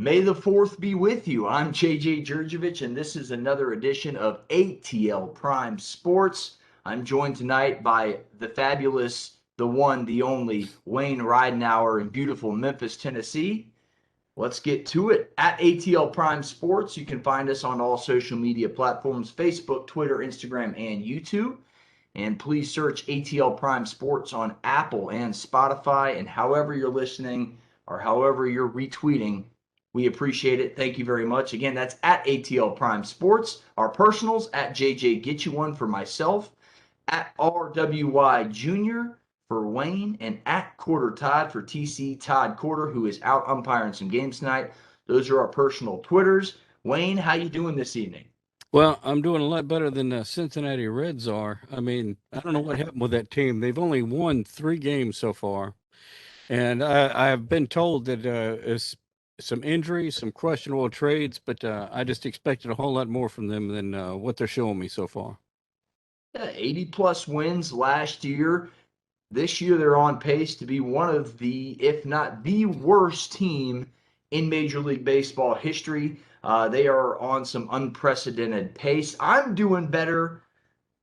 May the 4th be with you. I'm JJ Jurjevich, and this is another edition of ATL Prime Sports. I'm joined tonight by the fabulous, the one, the only Wayne Ridenauer in beautiful Memphis, Tennessee. Let's get to it. At ATL Prime Sports, you can find us on all social media platforms, Facebook, Twitter, Instagram, and YouTube. And please search ATL Prime Sports on Apple and Spotify. And however you're listening or however you're retweeting, we appreciate it. Thank you very much. Again, that's at ATL Prime Sports. Our personals, at JJ Get You One for myself, at RWY Jr. for Wayne, and at Corder Todd for TC Todd Corder, who is out umpiring some games tonight. Those are our personal Twitters. Wayne, how you doing this evening? Well, I'm doing a lot better than the Cincinnati Reds are. I mean, I don't know what happened with that team. They've only won 3 games so far. And I've been told that it's some injuries, some questionable trades, but I just expected a whole lot more from them than what they're showing me so far. 80-plus wins last year. This year, they're on pace to be one of the, if not the worst team in Major League Baseball history. They are on some unprecedented pace. I'm doing better,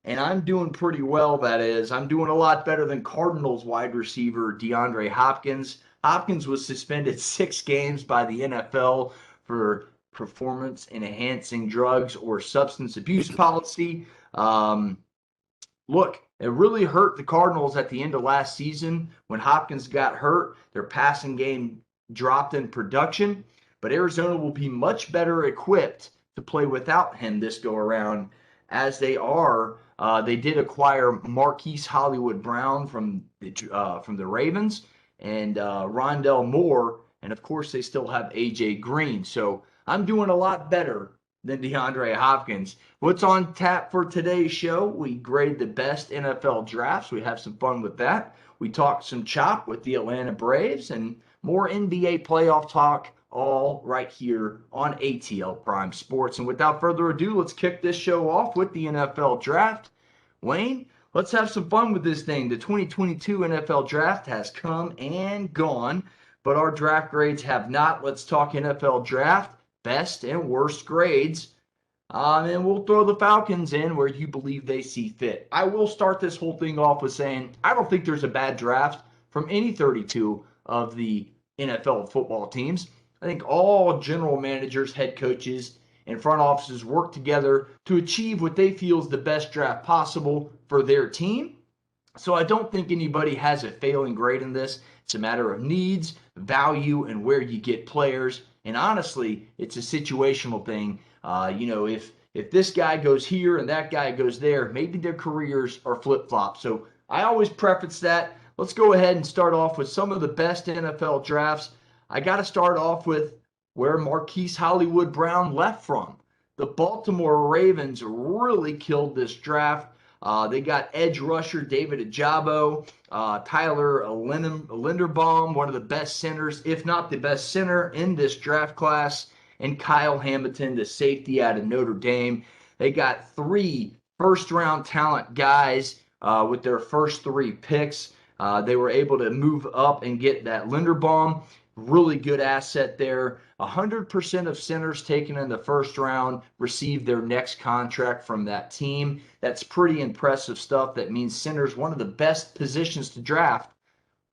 and I'm doing pretty well, that is. I'm doing a lot better than Cardinals wide receiver DeAndre Hopkins. Hopkins was suspended 6 games by the NFL for performance-enhancing drugs or substance abuse policy. Look, it really hurt the Cardinals at the end of last season when Hopkins got hurt. Their passing game dropped in production, but Arizona will be much better equipped to play without him this go around, as they are. They did acquire Marquise Hollywood Brown from the Ravens and Rondell Moore, and of course they still have AJ Green. So I'm doing a lot better than DeAndre Hopkins. What's on tap for today's show? We grade the best NFL drafts. We have some fun with that. We talk some chop with the Atlanta Braves and more NBA playoff talk, all right here on ATL Prime Sports. And without further ado, let's kick this show off with the NFL Draft. Wayne, let's have some fun with this thing. The 2022 NFL Draft has come and gone, but our draft grades have not. Let's talk NFL Draft, best and worst grades. And we'll throw the Falcons in where you believe they see fit. I will start this whole thing off with saying I don't think there's a bad draft from any 32 of the NFL football teams. I think all general managers, head coaches, and front offices work together to achieve what they feel is the best draft possible for their team. So I don't think anybody has a failing grade in this. It's a matter of needs, value, and where you get players. And honestly, it's a situational thing. If this guy goes here and that guy goes there, maybe their careers are flip-flop. So I always preface that. Let's go ahead and start off with some of the best NFL drafts. I got to start off with where Marquise Hollywood Brown left from. The Baltimore Ravens really killed this draft. They got edge rusher David Ojabo, Tyler Linderbaum, one of the best centers, if not the best center in this draft class, and Kyle Hamilton, the safety out of Notre Dame. They got 3 first-round talent guys with their first 3 picks. They were able to move up and get that Linderbaum. Really good asset there. 100% of centers taken in the first round receive their next contract from that team. That's pretty impressive stuff. That means centers, one of the best positions to draft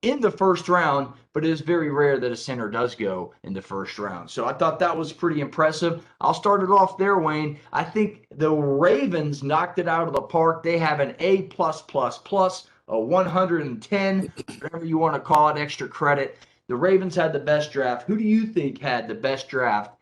in the first round, but it is very rare that a center does go in the first round. So I thought that was pretty impressive. I'll start it off there, Wayne. I think the Ravens knocked it out of the park. They have an A+++, a 110, whatever you want to call it, extra credit. The Ravens had the best draft. Who do you think had the best draft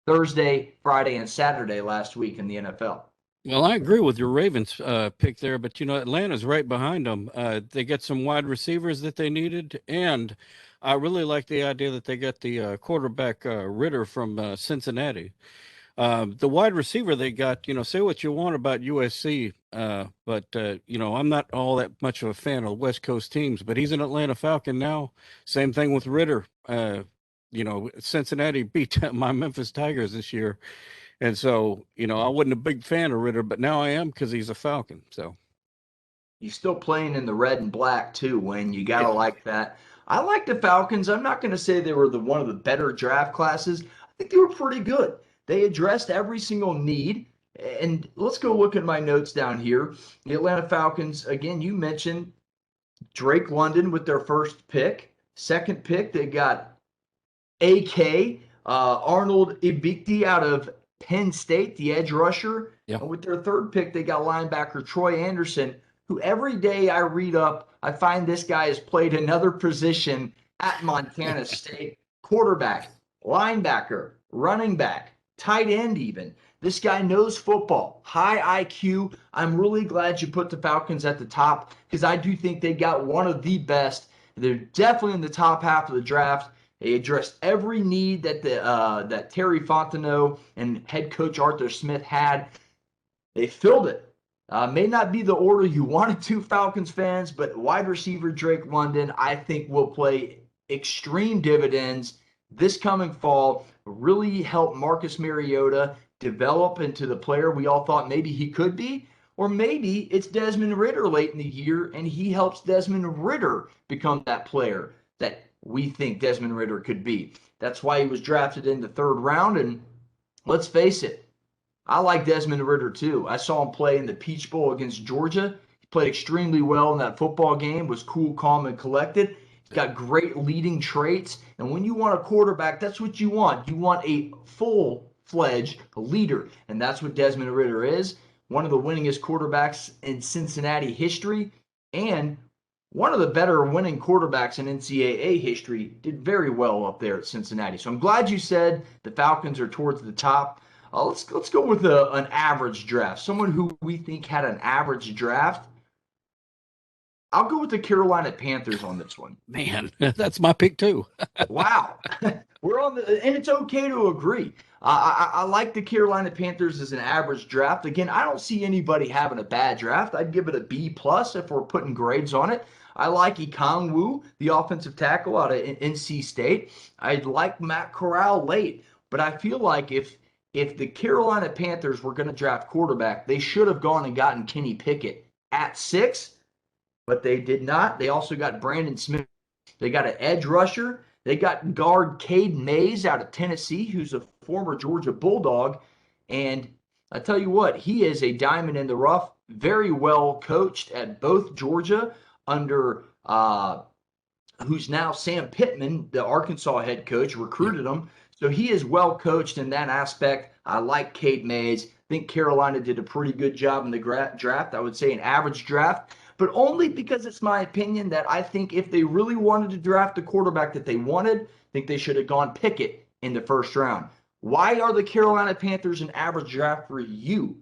Thursday, Friday, and Saturday last week in the NFL? Well, I agree with your Ravens pick there, but Atlanta's right behind them. They get some wide receivers that they needed, and I really like the idea that they got the quarterback Ritter from Cincinnati. The wide receiver they got, say what you want about USC, but I'm not all that much of a fan of West Coast teams, but he's an Atlanta Falcon now. Same thing with Ritter. Cincinnati beat my Memphis Tigers this year. And so, I wasn't a big fan of Ritter, but now I am because he's a Falcon. So He's still playing in the red and black too, Wayne. You got to like that. I like the Falcons. I'm not going to say they were one of the better draft classes. I think they were pretty good. They addressed every single need. And let's go look at my notes down here. The Atlanta Falcons, again, you mentioned Drake London with their first pick. Second pick, they got AK, Arnold Ibikti out of Penn State, the edge rusher. Yeah. And with their third pick, they got linebacker Troy Anderson, who every day I read up, I find this guy has played another position at Montana State. Quarterback, linebacker, running back, tight end even. This guy knows football, high IQ. I'm really glad you put the Falcons at the top because I do think they got one of the best. They're definitely in the top half of the draft. They addressed every need that that Terry Fontenot and head coach Arthur Smith had. They filled it. May not be the order you wanted to, Falcons fans, but wide receiver Drake London, I think, will play extreme dividends this coming fall. Really help Marcus Mariota develop into the player we all thought maybe he could be. Or maybe it's Desmond Ridder late in the year and he helps Desmond Ridder become that player that we think Desmond Ridder could be. That's why he was drafted in the third round. And let's face it, I like Desmond Ridder too. I saw him play in the Peach Bowl against Georgia. He played extremely well in that football game, was cool, calm, and collected. He's got great leading traits. And when you want a quarterback, that's what you want. You want a full-fledged leader. And that's what Desmond Ridder is. One of the winningest quarterbacks in Cincinnati history. And one of the better winning quarterbacks in NCAA history. Did very well up there at Cincinnati. So I'm glad you said the Falcons are towards the top. Let's go with an average draft. Someone who we think had an average draft. I'll go with the Carolina Panthers on this one. Man, that's my pick too. Wow. We're on and it's okay to agree. I like the Carolina Panthers as an average draft. Again, I don't see anybody having a bad draft. I'd give it a B plus if we're putting grades on it. I like Ikongwu, the offensive tackle out of NC State. I'd like Matt Corral late, but I feel like if the Carolina Panthers were going to draft quarterback, they should have gone and gotten Kenny Pickett at 6, but they did not. They also got Brandon Smith. They got an edge rusher. They got guard Cade Mays out of Tennessee, who's a former Georgia Bulldog. And I tell you what, he is a diamond in the rough, very well coached at both Georgia under who's now Sam Pittman, the Arkansas head coach, recruited him. So he is well coached in that aspect. I like Cade Mays. I think Carolina did a pretty good job in the draft. I would say an average draft, but only because it's my opinion that I think if they really wanted to draft the quarterback that they wanted, I think they should have gone Pickett in the first round. Why are the Carolina Panthers an average draft for you,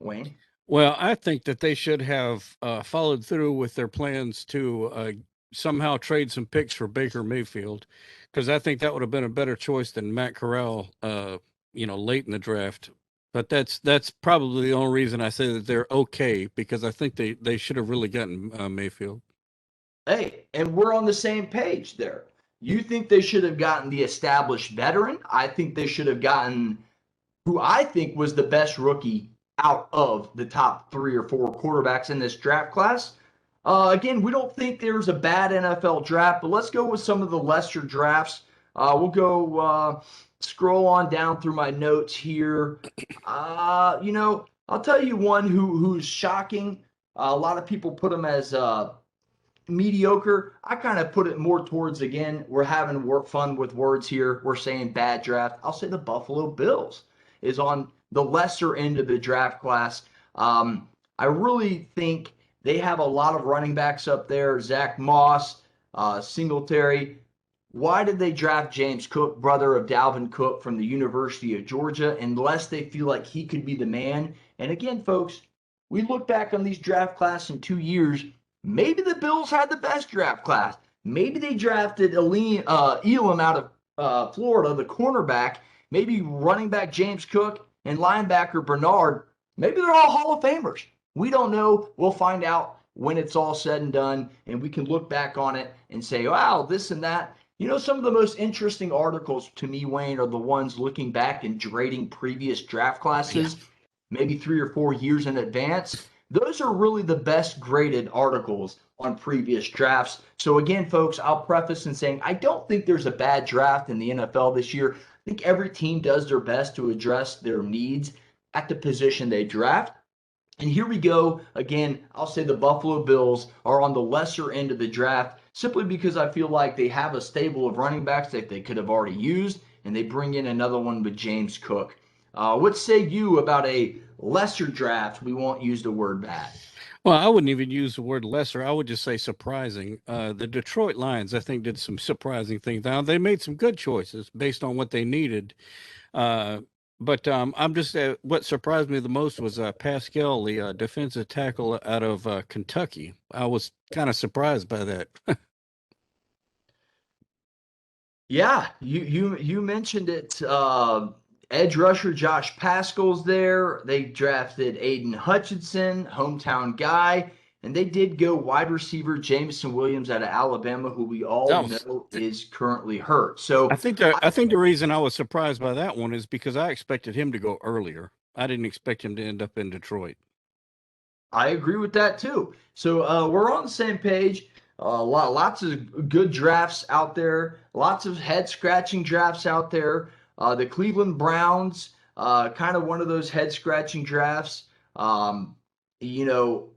Wayne? Well, I think that they should have followed through with their plans to somehow trade some picks for Baker Mayfield, because I think that would have been a better choice than Matt Corral, late in the draft. But that's probably the only reason I say that they're okay, because I think they should have really gotten Mayfield. Hey, and we're on the same page there. You think they should have gotten the established veteran. I think they should have gotten who I think was the best rookie out of the top 3 or 4 quarterbacks in this draft class. Again, we don't think there's a bad NFL draft, but let's go with some of the lesser drafts. We'll go scroll on down through my notes here. I'll tell you one who's shocking. A lot of people put him as mediocre. I kind of put it more towards, again, we're having fun with words here. We're saying bad draft. I'll say the Buffalo Bills is on the lesser end of the draft class. I really think they have a lot of running backs up there. Zach Moss, Singletary. Why did they draft James Cook, brother of Dalvin Cook from the University of Georgia, unless they feel like he could be the man? And again, folks, we look back on these draft class in 2 years. Maybe the Bills had the best draft class. Maybe they drafted Elam out of Florida, the cornerback. Maybe running back James Cook and linebacker Bernard. Maybe they're all Hall of Famers. We don't know. We'll find out when it's all said and done, and we can look back on it and say, wow, this and that. Some of the most interesting articles to me, Wayne, are the ones looking back and grading previous draft classes, maybe 3 or 4 years in advance. Those are really the best graded articles on previous drafts. So again, folks, I'll preface in saying I don't think there's a bad draft in the NFL this year. I think every team does their best to address their needs at the position they draft. And here we go. Again, I'll say the Buffalo Bills are on the lesser end of the draft simply because I feel like they have a stable of running backs that they could have already used, and they bring in another one with James Cook. What say you about a lesser draft? We won't use the word bad. Well, I wouldn't even use the word lesser. I would just say surprising. The Detroit Lions, I think, did some surprising things. Now, they made some good choices based on what they needed. Uh, but I'm just what surprised me the most was Pascal, the defensive tackle out of Kentucky. I was kind of surprised by that. Yeah, you mentioned it. Edge rusher Josh Pascal's there. They drafted Aiden Hutchinson, hometown guy, and they did go wide receiver Jameson Williams out of Alabama, who we all That was, know is currently hurt. So I think the reason I was surprised by that one is because I expected him to go earlier. I didn't expect him to end up in Detroit. I agree with that too. So we're on the same page. Lots of good drafts out there. Lots of head scratching drafts out there. The Cleveland Browns, kind of one of those head scratching drafts. Um, you know,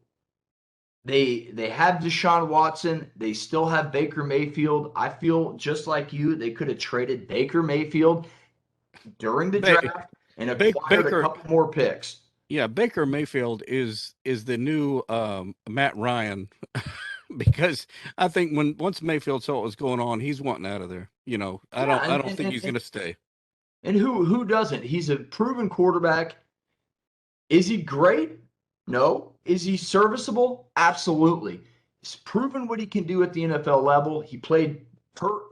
they have Deshaun Watson. They still have Baker Mayfield. I feel just like you. They could have traded Baker Mayfield during the Ba- draft and acquired a Baker, couple more picks. yeah, Baker Mayfield is the new Matt Ryan because I think when once Mayfield saw what was going on, he's wanting out of there. You know, Yeah, I don't think he's going to stay. and who doesn't? He's a proven quarterback. Is he great? No. Is he serviceable? Absolutely. He's proven what he can do at the NFL level. He played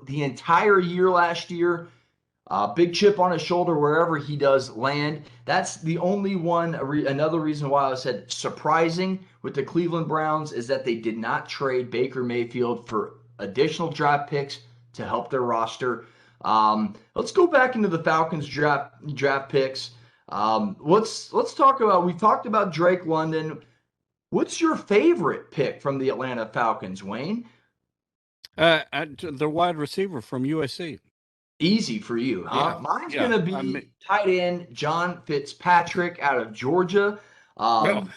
the entire year last year. Big chip on his shoulder wherever he does land. That's the only one. Another reason why I said surprising with the Cleveland Browns is that they did not trade Baker Mayfield for additional draft picks to help their roster. Let's go back into the Falcons draft picks. Let's talk about. We talked about Drake London. What's your favorite pick from the Atlanta Falcons, Wayne? The wide receiver from USC. Easy for you, huh? Yeah, Mine's yeah. gonna I mean, be tight end John Fitzpatrick out of Georgia. well,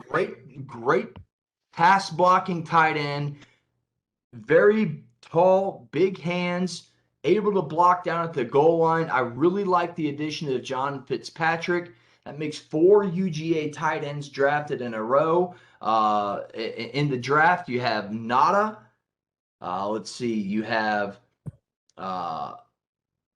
Great pass blocking tight end. Very tall, big hands, able to block down at the goal line. I really like the addition of John Fitzpatrick. That makes 4 UGA tight ends drafted in a row. In the draft, you have Nada. Let's see, you have uh,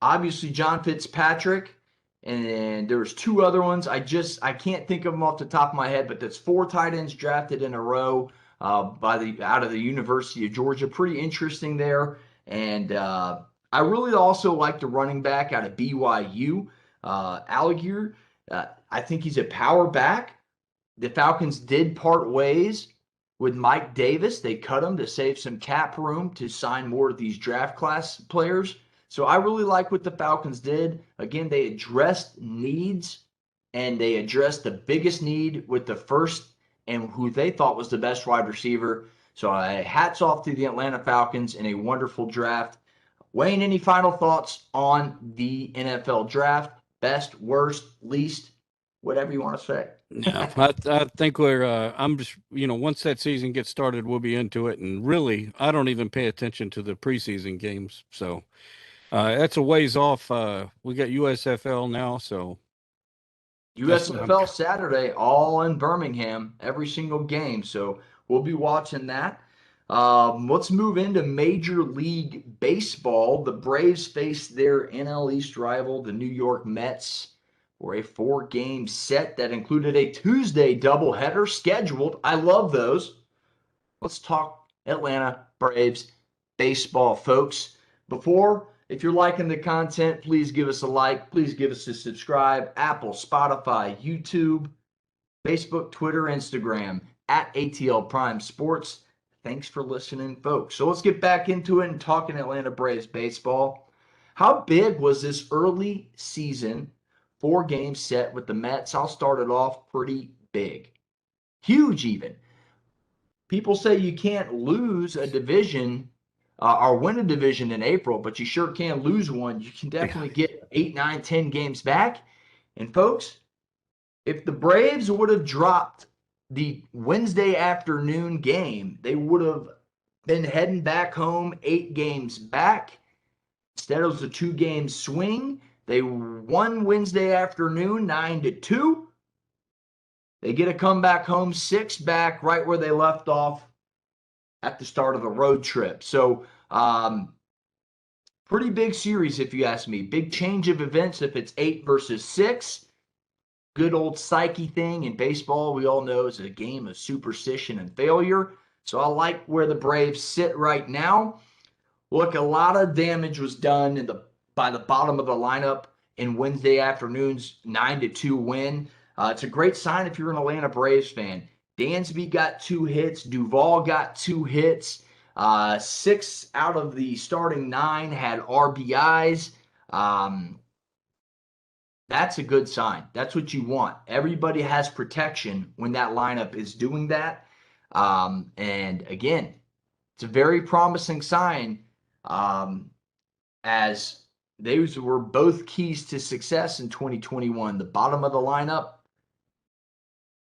obviously John Fitzpatrick, and then there was two other ones. I can't think of them off the top of my head, but that's 4 tight ends drafted in a row by the out of the University of Georgia. Pretty interesting there, and I really also like the running back out of BYU, Alligator. I think he's a power back. The Falcons did part ways with Mike Davis. They cut him to save some cap room to sign more of these draft class players. So I really like what the Falcons did. Again, they addressed needs and they addressed the biggest need with the first and who they thought was the best wide receiver. So hats off to the Atlanta Falcons in a wonderful draft. Wayne, any final thoughts on the NFL draft? Best, worst, least, whatever you want to say. no, I think I'm just, once that season gets started, we'll be into it. And really, I don't even pay attention to the preseason games. So that's a ways off. We got USFL now. So that's what I'm. USFL Saturday, all in Birmingham, every single game. So we'll be watching that. Let's move into Major League Baseball. The Braves face their NL East rival, the New York Mets, for a 4-game set that included a Tuesday doubleheader scheduled. I love those. Let's talk Atlanta Braves baseball, folks. If you're liking the content, please give us a like. Please give us a subscribe. Apple, Spotify, YouTube, Facebook, Twitter, Instagram, at ATL Prime Sports. Thanks for listening, folks. So let's get back into it and talking Atlanta Braves baseball. How big was this early season 4-game set with the Mets? I'll start it off pretty big. Huge, even. people say you can't lose a division or win a division in April, but you sure can lose one. You can definitely get 8, 9, 10 games back. And folks, if the Braves would have dropped the Wednesday afternoon game, they would have been heading back home 8 games back. Instead, it was a 2-game swing. They won Wednesday afternoon 9-2. They get a comeback home 6 back right where they left off at the start of the road trip. So, pretty big series, if you ask me. Big change of events if it's 8 versus 6. Good old psyche thing in baseball, we all know, is a game of superstition and failure. So I like where the Braves sit right now. Look, a lot of damage was done by the bottom of the lineup in Wednesday afternoon's 9-2 win. It's a great sign if you're an Atlanta Braves fan. Dansby got 2 hits. Duvall got 2 hits. 6 out of the starting 9 had RBIs. That's a good sign. That's what you want. Everybody has protection when that lineup is doing that. And again, it's a very promising sign, as those were both keys to success in 2021. The bottom of the lineup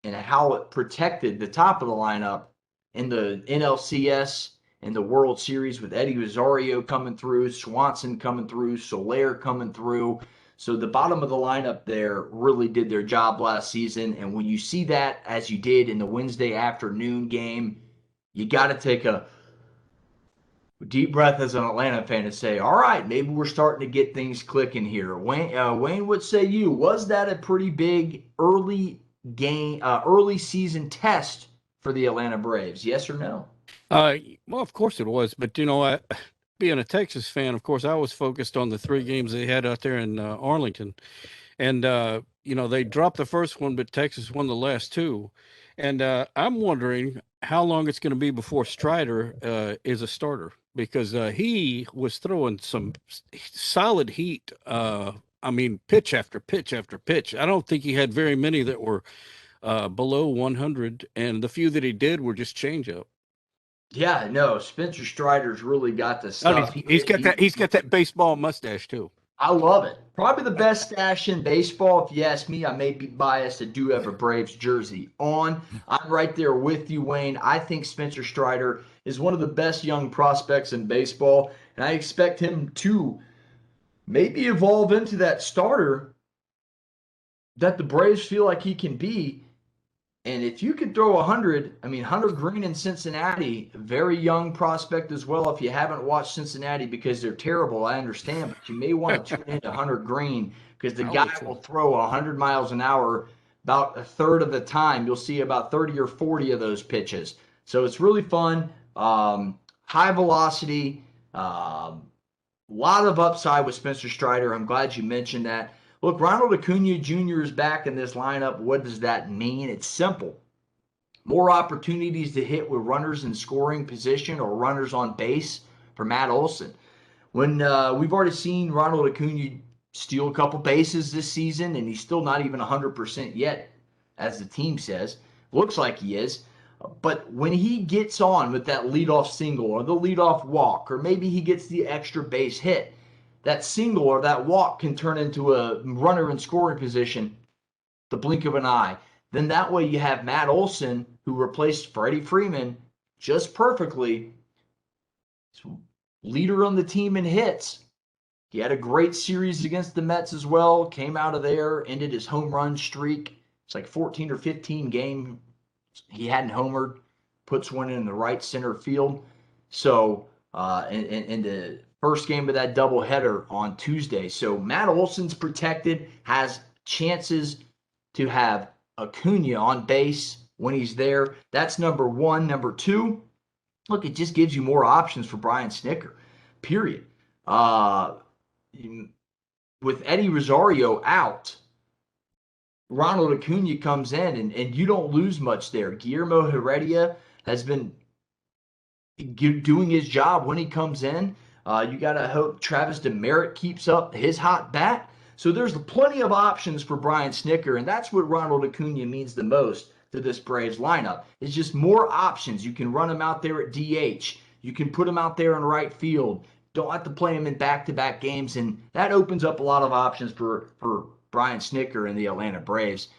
and how it protected the top of the lineup in the NLCS and the World Series with Eddie Rosario coming through, Swanson coming through, Soler coming through. So the bottom of the lineup there really did their job last season. And when you see that, as you did in the Wednesday afternoon game, you got to take a deep breath as an Atlanta fan and say, all right, maybe we're starting to get things clicking here. Wayne, what say you? Was that a pretty big early season test for the Atlanta Braves? Yes or no? Well, of course it was, but being a Texas fan, of course, I was focused on the 3 games they had out there in Arlington, and they dropped the first one, but Texas won the last 2, and I'm wondering how long it's going to be before Strider is a starter, because he was throwing some solid heat. I mean, pitch after pitch after pitch. I don't think he had very many that were below 100, and the few that he did were just changeup. Yeah, no, Spencer Strider's really got the And stuff. he's got that baseball mustache too. I love it. Probably the best stash in baseball. If you ask me, I may be biased. I do have a Braves jersey on. I'm right there with you, Wayne. I think Spencer Strider is one of the best young prospects in baseball, and I expect him to maybe evolve into that starter that the Braves feel like he can be. And if you could throw 100, I mean, Hunter Green in Cincinnati, very young prospect as well. If you haven't watched Cincinnati because they're terrible, I understand, but you may want to tune into Hunter Green because the guy will throw 100 miles an hour about a third of the time. You'll see about 30 or 40 of those pitches. So it's really fun. High velocity, lot of upside with Spencer Strider. I'm glad you mentioned that. Look, Ronald Acuna Jr. is back in this lineup. What does that mean? It's simple. More opportunities to hit with runners in scoring position or runners on base for Matt Olson. When we've already seen Ronald Acuna steal a couple bases this season, and he's still not even 100% yet, as the team says. Looks like he is. But when he gets on with that leadoff single or the leadoff walk, or maybe he gets the extra base hit, that single or that walk can turn into a runner in scoring position the blink of an eye. Then that way you have Matt Olson, who replaced Freddie Freeman just perfectly, leader on the team in hits. He had a great series against the Mets as well, came out of there, ended his home run streak. It's like 14 or 15 game he hadn't homered, puts one in the right center field. So in the first game of that doubleheader on Tuesday. So Matt Olson's protected, has chances to have Acuna on base when he's there. That's number one. Number two, look, it just gives you more options for Brian Snitker, period. With Eddie Rosario out, Ronald Acuna comes in, and you don't lose much there. Guillermo Heredia has been doing his job when he comes in. You got to hope Travis DeMeritt keeps up his hot bat. So there's plenty of options for Brian Snitker, and that's what Ronald Acuna means the most to this Braves lineup. It's just more options. You can run them out there at DH. You can put them out there in right field. Don't have to play them in back-to-back games, and that opens up a lot of options for Brian Snitker and the Atlanta Braves.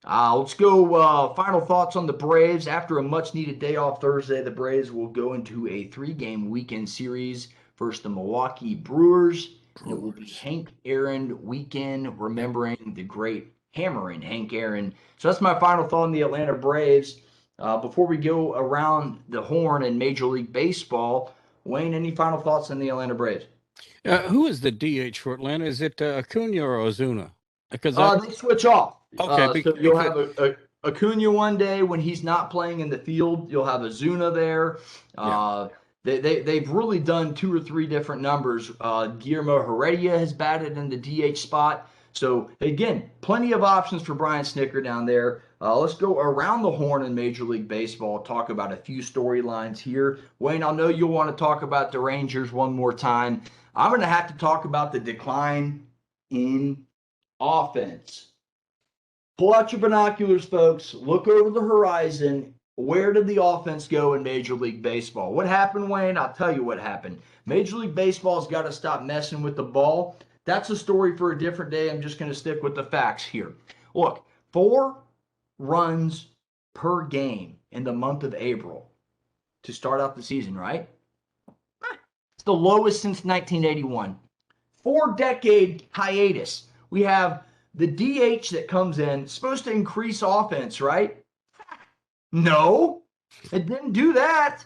Let's go final thoughts on the Braves. After a much-needed day off Thursday, the Braves will go into a 3-game weekend series versus the Milwaukee Brewers. It will be Hank Aaron weekend, remembering the great hammering Hank Aaron. So that's my final thought on the Atlanta Braves. Before we go around the horn in Major League Baseball, Wayne, any final thoughts on the Atlanta Braves? Who is the DH for Atlanta? Is it Acuna or Ozuna? Because they switch off. okay, So you'll have a Acuna one day when he's not playing in the field. You'll have Ozuna there. They've really done 2 or 3 different numbers. Guillermo Heredia has batted in the DH spot. So, again, plenty of options for Brian Snitker down there. Let's go around the horn in Major League Baseball, talk about a few storylines here. Wayne, I know you'll want to talk about the Rangers one more time. I'm going to have to talk about the decline in offense. Pull out your binoculars, folks. Look over the horizon. Where did the offense go in Major League Baseball? What happened, Wayne? I'll tell you what happened. Major League Baseball's got to stop messing with the ball. That's a story for a different day. I'm just going to stick with the facts here. Look, 4 runs per game in the month of April to start out the season, right? It's the lowest since 1981. 4-decade hiatus. We have the DH that comes in, supposed to increase offense, right? No, it didn't do that.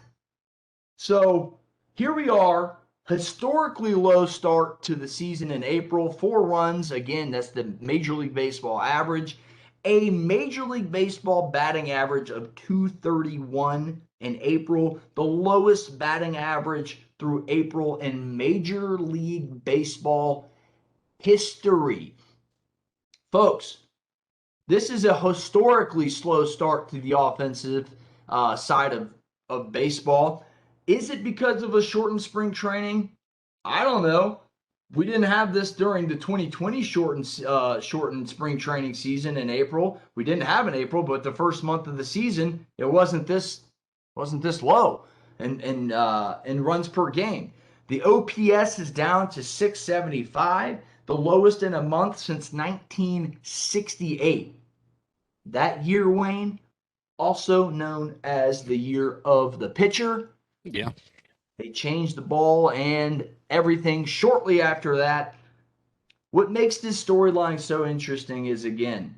So here we are, historically low start to the season in April. 4 runs, again, that's the Major League Baseball average. A Major League Baseball batting average of 231 in April, the lowest batting average through April in Major League Baseball history. Folks, this is a historically slow start to the offensive side of baseball. Is it because of a shortened spring training? I don't know. We didn't have this during the 2020 shortened spring training season in April. We didn't have in April, but the first month of the season, it wasn't this low in runs per game. The OPS is down to 675, the lowest in a month since 1968. That year, Wayne, also known as the year of the pitcher. Yeah. They changed the ball and everything shortly after that. What makes this storyline so interesting is, again,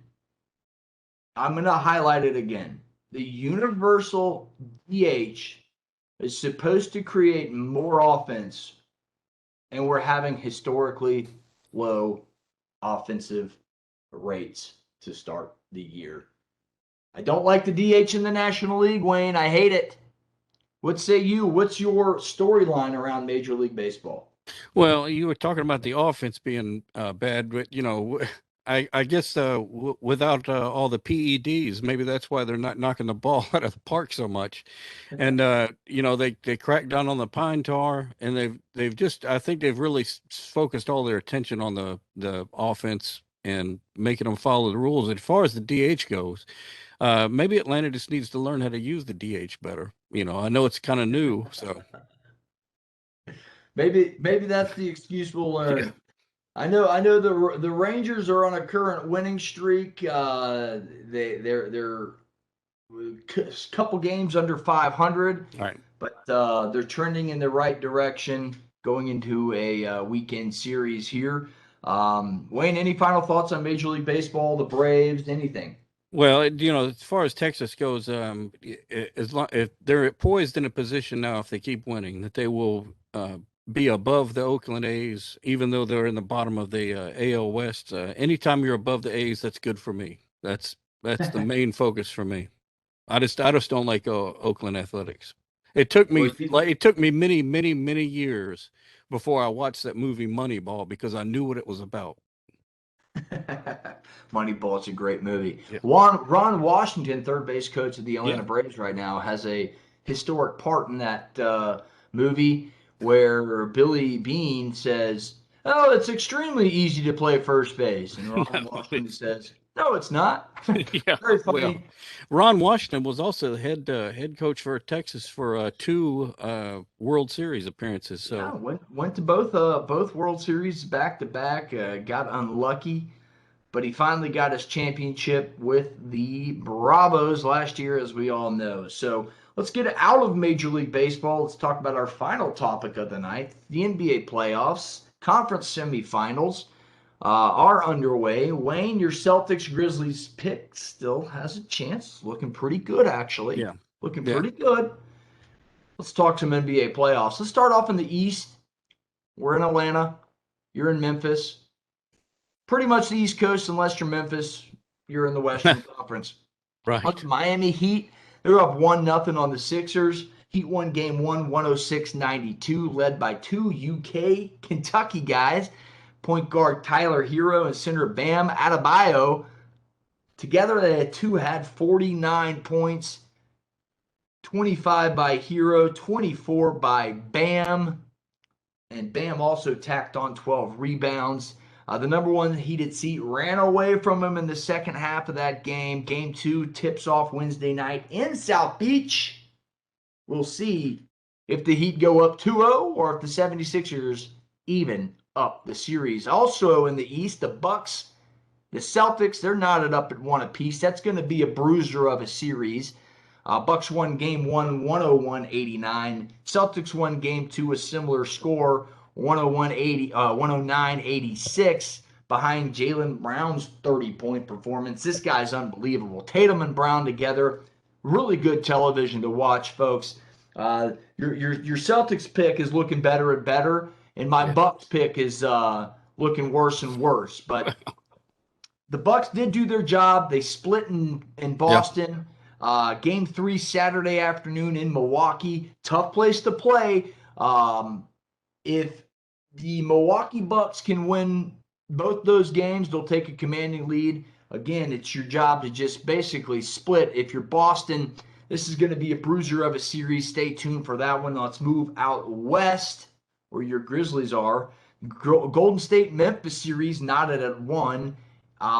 I'm going to highlight it again. The universal DH is supposed to create more offense, and we're having historically low offensive rates to start the year. I don't like the DH in the National League, Wayne. I hate it. What say you? What's your storyline around Major League Baseball? Well, you were talking about the offense being bad, but I guess without all the PEDs, maybe that's why they're not knocking the ball out of the park so much. And they cracked down on the pine tar, and they've just, I think they've really focused all their attention on the offense and making them follow the rules. As far as the DH goes, maybe Atlanta just needs to learn how to use the DH better. I know it's kind of new, so maybe that's the excuse we'll learn. Yeah. I know the Rangers are on a current winning streak. They're a couple games under 500, right, but they're trending in the right direction going into a weekend series here. Wayne, any final thoughts on Major League Baseball, the Braves, anything? Well, as far as Texas goes, if they're poised in a position now, if they keep winning, that they will be above the Oakland A's, even though they're in the bottom of the AL West. Anytime you're above the A's, that's good for me. That's the main focus for me. I just don't like Oakland athletics. It took me many, many, many years before I watched that movie Moneyball because I knew what it was about. Moneyball is a great movie. Yeah. Ron Washington, third base coach of the Atlanta Braves right now, has a historic part in that movie where Billy Beane says, "Oh, it's extremely easy to play first base," and Ron Washington says, No, it's not. Yeah. Very Well, funny. Ron Washington was also the head coach for Texas for two World Series appearances. Yeah, So went to both World Series back to back. Got unlucky, but he finally got his championship with the Bravos last year, as we all know. So let's get out of Major League Baseball. Let's talk about our final topic of the night: the NBA playoffs, conference semifinals. Are underway. Wayne, your Celtics Grizzlies pick still has a chance. Looking pretty good, actually. yeah, Looking yeah, pretty good. Let's talk some NBA playoffs. Let's start off in the East. We're in Atlanta. You're in Memphis. Pretty much the East Coast, unless you're Memphis. You're in the Western Conference. Look, right. Miami Heat, they're up 1-0 on the Sixers. Heat won game one, 106-92, led by two UK Kentucky guys, point guard Tyler Hero and center Bam Adebayo. Together, they had 49 points, 25 by Hero, 24 by Bam. And Bam also tacked on 12 rebounds. The number one heated seat ran away from him in the second half of that game. Game two tips off Wednesday night in South Beach. We'll see if the Heat go up 2-0 or if the 76ers even up the series. Also in the East, the Bucks, the Celtics, they're knotted up at one apiece. That's going to be a bruiser of a series. Bucks won game one, 101-89. Celtics won game two, a similar score, 109-86, behind Jaylen Brown's 30-point performance. This guy's unbelievable. Tatum and Brown together, really good television to watch, folks. Your Celtics pick is looking better and better, and my Yeah. Bucks pick is looking worse and worse. But the Bucks did do their job. They split in Yeah. Boston. Game three Saturday afternoon in Milwaukee. Tough place to play. If the Milwaukee Bucks can win both those games, they'll take a commanding lead. Again, it's your job to just basically split. If you're Boston, this is going to be a bruiser of a series. Stay tuned for that one. Let's move out west where your Grizzlies are. Golden State Memphis series knotted at 1.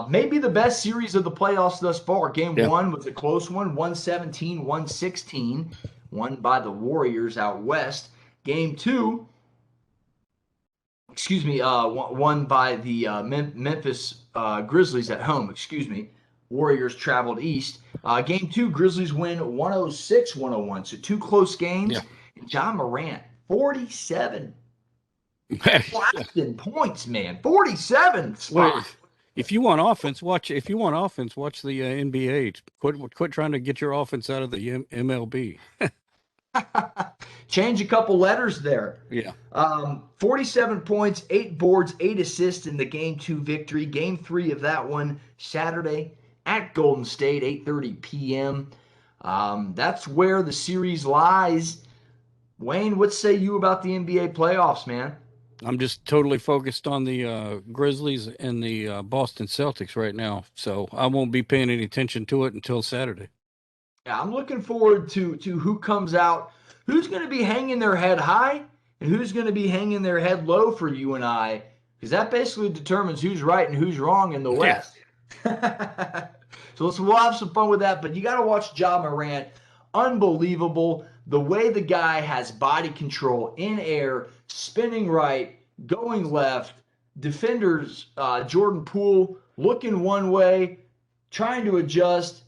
Maybe the best series of the playoffs thus far. Game Yeah. one was a close one, 117, 116, won by the Warriors out west. Game two, won by the Memphis Grizzlies at home. Warriors traveled east. Game two, Grizzlies win 106-101. So two close Yeah. games. And John Morant, 47 blasting points, man. 47 Well, spot. if you want offense, watch. If you want offense, watch the NBA. Quit trying to get your offense out of the MLB. Change a couple letters there. Yeah. 47 points, 8 boards, 8 assists in the game 2 victory. Game 3 of that one Saturday at Golden State, 8:30 p.m. That's where the series lies. Wayne, what say you about the NBA playoffs, man? I'm just totally focused on the Grizzlies and the Boston Celtics right now, so I won't be paying any attention to it until Saturday. Yeah, I'm looking forward to who comes out, who's going to be hanging their head high, and who's going to be hanging their head low for you and I, because that basically determines who's right and who's wrong in the Yeah. West. So we'll have some fun with that. But you got to watch Ja Morant. Unbelievable. The way the guy has body control in air, spinning right, going left. Defenders, Jordan Poole looking one way, trying to adjust.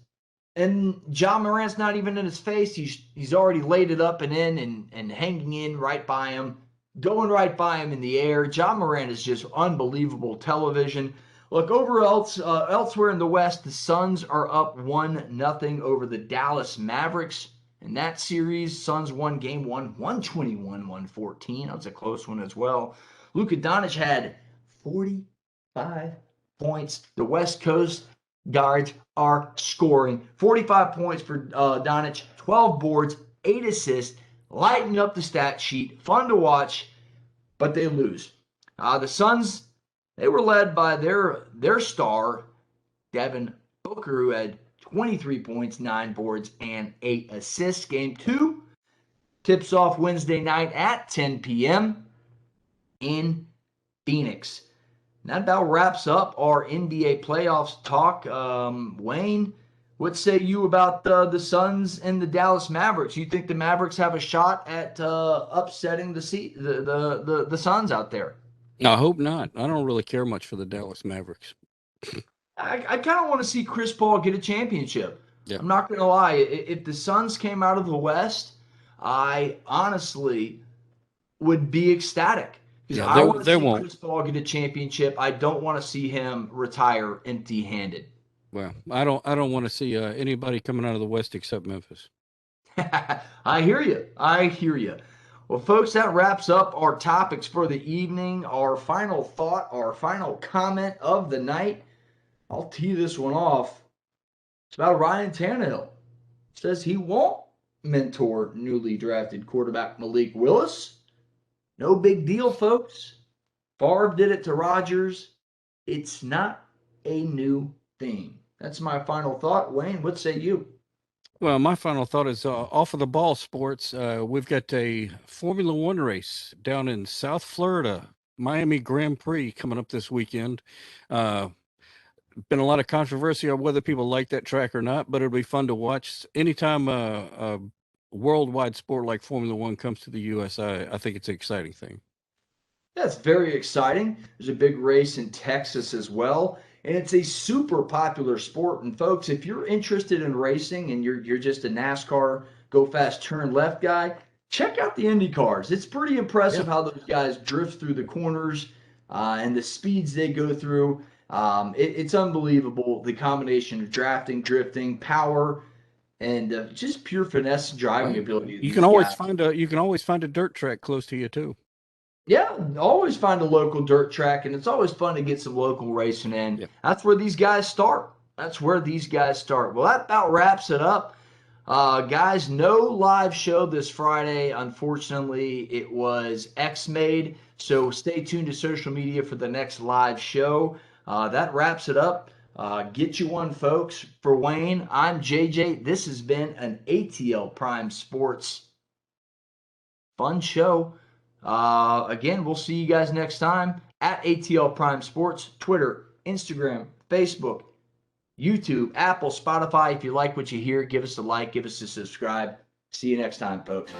And Ja Morant's not even in his face. He's already laid it up and in and hanging in right by him, going right by him in the air. Ja Morant is just unbelievable television. Look, elsewhere in the West, the Suns are up 1-0 over the Dallas Mavericks. In that series, Suns won game one, 121-114. That was a close one as well. Luka Doncic had 45 points. The West Coast guards are scoring. 45 points for Doncic, 12 boards, 8 assists, lighting up the stat sheet. Fun to watch, but they lose. The Suns, they were led by their star, Devin Booker, who had 23 points, 9 boards, and 8 assists. Game 2 tips off Wednesday night at 10 p.m. in Phoenix. And that about wraps up our NBA playoffs talk. Wayne, what say you about the Suns and the Dallas Mavericks? You think the Mavericks have a shot at upsetting the Suns out there? I hope not. I don't really care much for the Dallas Mavericks. I kind of want to see Chris Paul get a championship. Yeah. I'm not going to lie. If the Suns came out of the West, I honestly would be ecstatic because Yeah, I want to they see won't. Chris Paul get a championship. I don't want to see him retire empty-handed. Well, I don't want to see anybody coming out of the West except Memphis. I hear you. I hear you. Well, folks, that wraps up our topics for the evening. Our final thought, our final comment of the night. I'll tee this one off. It's about Ryan Tannehill. Says he won't mentor newly drafted quarterback Malik Willis. No big deal, folks. Favre did it to Rodgers. It's not a new thing. That's my final thought. Wayne, what say you? Well, my final thought is off of the ball sports. We've got a Formula One race down in South Florida, Miami Grand Prix coming up this weekend. Been a lot of controversy on whether people like that track or not, but it'll be fun to watch. Anytime a worldwide sport like Formula One comes to the U.S., I think it's an exciting thing. That's very exciting. There's a big race in Texas as well, and it's a super popular sport. And folks, if you're interested in racing and you're just a NASCAR go fast turn left guy, check out the Indy cars. It's pretty impressive how those guys drift through the corners and the speeds they go through. It's unbelievable, the combination of drifting, power, and just pure finesse and driving ability. You can always find a dirt track close to you too. Yeah, always find a local dirt track, and it's always fun to get some local racing in. Yep. That's where these guys start. Well, that about wraps it up. Guys, no live show this Friday. Unfortunately, it was X-made, so stay tuned to social media for the next live show. That wraps it up. Get you one, folks. For Wayne, I'm JJ. This has been an ATL Prime Sports fun show. Again, we'll see you guys next time at ATL Prime Sports, Twitter, Instagram, Facebook, YouTube, Apple, Spotify. If you like what you hear, give us a like, give us a subscribe. See you next time, folks.